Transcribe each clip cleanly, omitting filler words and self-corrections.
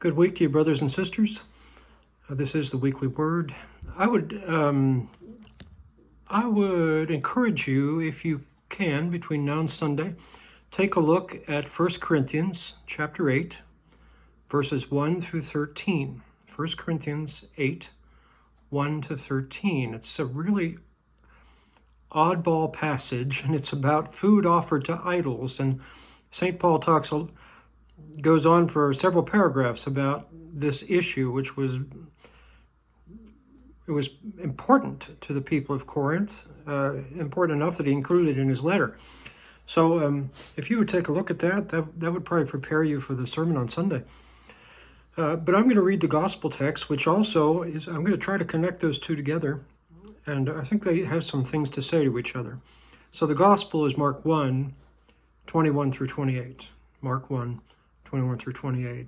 Good week to you, brothers and sisters. This is the Weekly Word. I would encourage you, if you can, between now and Sunday, take a look at 1 Corinthians chapter 8, verses 1 through 13. 1 Corinthians 8, 1 to 13. It's a really oddball passage, and it's about food offered to idols. And St. Paul goes on for several paragraphs about this issue, which was important to the people of Corinth, important enough that he included it in his letter. So if you would take a look at that would probably prepare you for the sermon on Sunday. But I'm going to read the gospel text, which also is, I'm going to try to connect those two together, and I think they have some things to say to each other. So the gospel is Mark 1, 21 through 28. Mark 1, 21 through 28.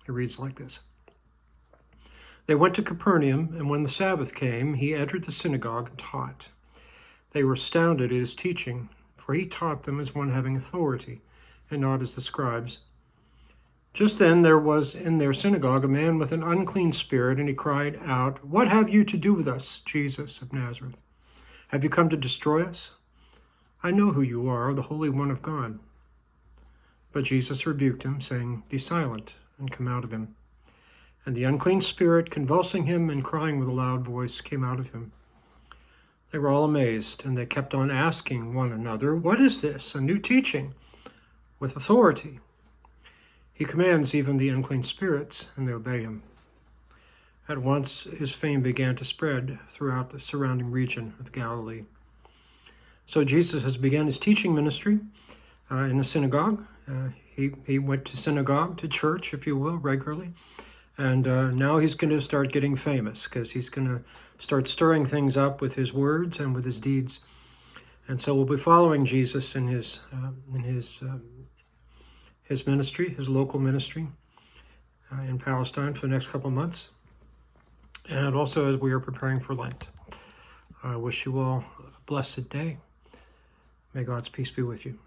It reads like this. They went to Capernaum, and when the Sabbath came, he entered the synagogue and taught. They were astounded at his teaching, for he taught them as one having authority, and not as the scribes. Just then there was in their synagogue a man with an unclean spirit, and he cried out, "What have you to do with us, Jesus of Nazareth? Have you come to destroy us? I know who you are, the Holy One of God." But Jesus rebuked him, saying, "Be silent, and come out of him." And the unclean spirit, convulsing him and crying with a loud voice, came out of him. They were all amazed, and they kept on asking one another, "What is this? A new teaching with authority. He commands even the unclean spirits, and they obey him." At once his fame began to spread throughout the surrounding region of Galilee. So Jesus has begun his teaching ministry in the synagogue. He went to synagogue, to church, if you will, regularly. And now he's going to start getting famous, because he's going to start stirring things up with his words and with his deeds. And so we'll be following Jesus in his ministry, his local ministry in Palestine for the next couple of months. And also as we are preparing for Lent. I wish you all a blessed day. May God's peace be with you.